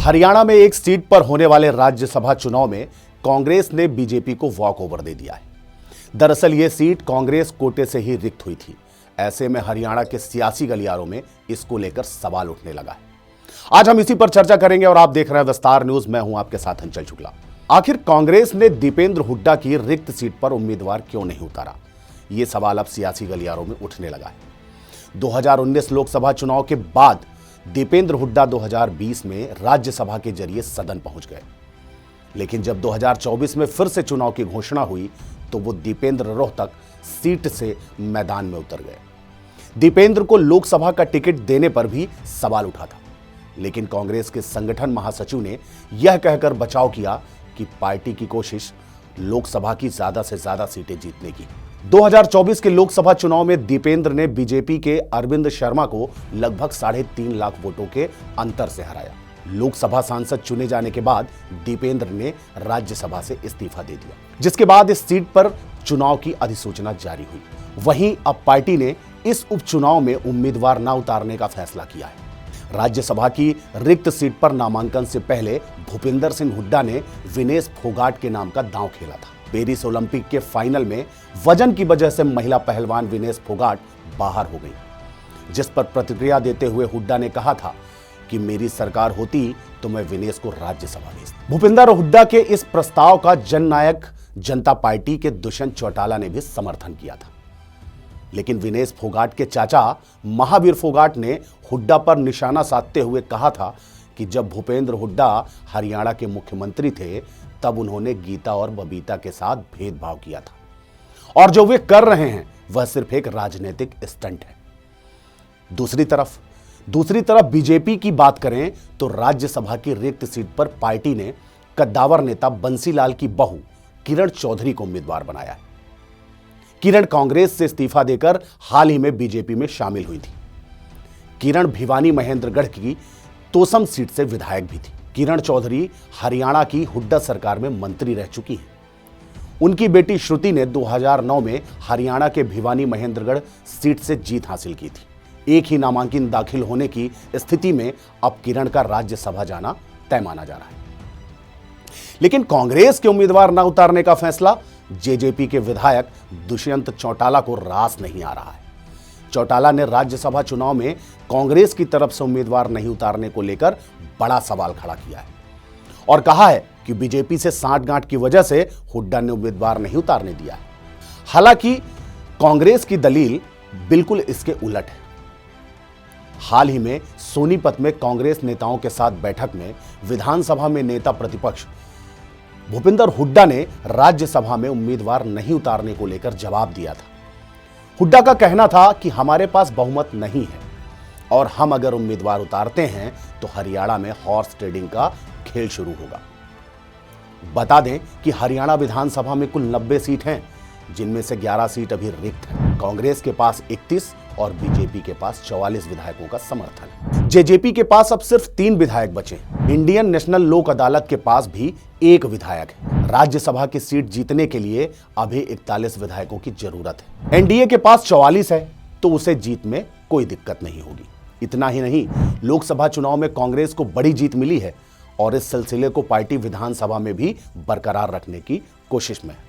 हरियाणा में एक सीट पर होने वाले राज्यसभा चुनाव में कांग्रेस ने बीजेपी को वॉक ओवर दे दिया है। दरअसल यह सीट कांग्रेस कोटे से ही रिक्त हुई थी। ऐसे में हरियाणा के सियासी गलियारों में इसको लेकर सवाल उठने लगा है। आज हम इसी पर चर्चा करेंगे और आप देख रहे हैं विस्तार न्यूज। मैं हूं आपके साथ अंचल शुक्ला। आखिर कांग्रेस ने दीपेंद्र हुड्डा की रिक्त सीट पर उम्मीदवार क्यों नहीं उतारा? यह सवाल अब सियासी गलियारों में उठने लगा है। 2019 लोकसभा चुनाव के बाद दीपेंद्र हुड्डा 2020 में राज्यसभा के जरिए सदन पहुंच गए, लेकिन जब 2024 में फिर से चुनाव की घोषणा हुई तो वो दीपेंद्र रोहतक सीट से मैदान में उतर गए। दीपेंद्र को लोकसभा का टिकट देने पर भी सवाल उठा था, लेकिन कांग्रेस के संगठन महासचिव ने यह कहकर बचाव किया कि पार्टी की कोशिश लोकसभा की ज्यादा से ज्यादा सीटें जीतने की। 2024 के लोकसभा चुनाव में दीपेंद्र ने बीजेपी के अरविंद शर्मा को लगभग 3.5 लाख वोटों के अंतर से हराया। लोकसभा सांसद चुने जाने के बाद दीपेंद्र ने राज्यसभा से इस्तीफा दे दिया, जिसके बाद इस सीट पर चुनाव की अधिसूचना जारी हुई। वहीं अब पार्टी ने इस उपचुनाव में उम्मीदवार न उतारने का फैसला किया है। राज्यसभा की रिक्त सीट पर नामांकन से पहले भूपिंदर सिंह हुड्डा ने विनेश फोगाट के नाम का दांव खेला था। पेरिस ओलंपिक के फाइनल में वजन की वजह से महिला पहलवान विनेश फोगाट बाहर हो गई, जिस पर प्रतिक्रिया देते हुए हुड्डा ने कहा था कि मेरी सरकार होती तो मैं विनेश को राज्यसभा भेजता। भूपिंदर हुड्डा के इस प्रस्ताव का जननायक जनता पार्टी के दुष्यंत चौटाला ने भी समर्थन किया था, लेकिन विनेश फोगाट के चाचा महावीर फोगाट ने हुड्डा पर निशाना साधते हुए कहा था कि जब भूपेंद्र हुड्डा हरियाणा के मुख्यमंत्री थे तब उन्होंने गीता और बबीता के साथ भेदभाव किया था और जो वे कर रहे हैं वह सिर्फ एक राजनीतिक स्टंट है। दूसरी तरफ बीजेपी की बात करें तो राज्यसभा की रिक्त सीट पर पार्टी ने कद्दावर नेता बंसीलाल की बहू किरण चौधरी को उम्मीदवार बनाया है। किरण कांग्रेस से इस्तीफा देकर हाल ही में बीजेपी में शामिल हुई थी। किरण भिवानी महेंद्रगढ़ की तोसम सीट से विधायक भी थी। किरण चौधरी हरियाणा की हुड्डा सरकार में मंत्री रह चुकी हैं। उनकी बेटी श्रुति ने 2009 में हरियाणा के भिवानी महेंद्रगढ़ सीट से जीत हासिल की थी। एक ही नामांकन दाखिल होने की स्थिति में अब किरण का राज्यसभा जाना तय माना जा रहा है। लेकिन कांग्रेस के उम्मीदवार न उतारने का फैसला जेजेपी के विधायक दुष्यंत चौटाला को रास नहीं आ रहा है। चौटाला ने राज्यसभा चुनाव में कांग्रेस की तरफ से उम्मीदवार नहीं उतारने को लेकर बड़ा सवाल खड़ा किया है और कहा है कि बीजेपी से सांठगांठ की वजह से हुड्डा ने उम्मीदवार नहीं उतारने दिया है। हालांकि कांग्रेस की दलील बिल्कुल इसके उलट है। हाल ही में सोनीपत में कांग्रेस नेताओं के साथ बैठक में विधानसभा में नेता प्रतिपक्ष भूपिंदर हुड्डा ने राज्यसभा में उम्मीदवार नहीं उतारने को लेकर जवाब दिया था। हुड्डा का कहना था कि हमारे पास बहुमत नहीं है और हम अगर उम्मीदवार उतारते हैं तो हरियाणा में हॉर्स ट्रेडिंग का खेल शुरू होगा। बता दें कि हरियाणा विधानसभा में कुल 90 सीट हैं, जिनमें से 11 सीट अभी रिक्त हैं। कांग्रेस के पास 31 और बीजेपी के पास 44 विधायकों का समर्थन है। जेजेपी के पास अब सिर्फ 3 विधायक बचे। इंडियन नेशनल लोक अदालत के पास भी 1 विधायक है। राज्यसभा की सीट जीतने के लिए अभी 41 विधायकों की जरूरत है। एनडीए के पास 44 है तो उसे जीत में कोई दिक्कत नहीं होगी। इतना ही नहीं, लोकसभा चुनाव में कांग्रेस को बड़ी जीत मिली है और इस सिलसिले को पार्टी विधानसभा में भी बरकरार रखने की कोशिश में है।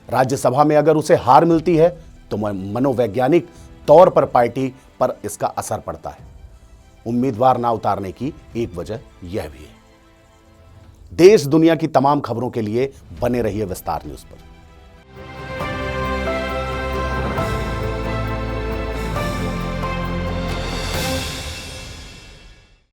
राज्यसभा में अगर उसे हार मिलती है तो मनोवैज्ञानिक तौर पर पार्टी पर इसका असर पड़ता है। उम्मीदवार ना उतारने की एक वजह यह भी है। देश दुनिया की तमाम खबरों के लिए बने रहिए विस्तार न्यूज पर।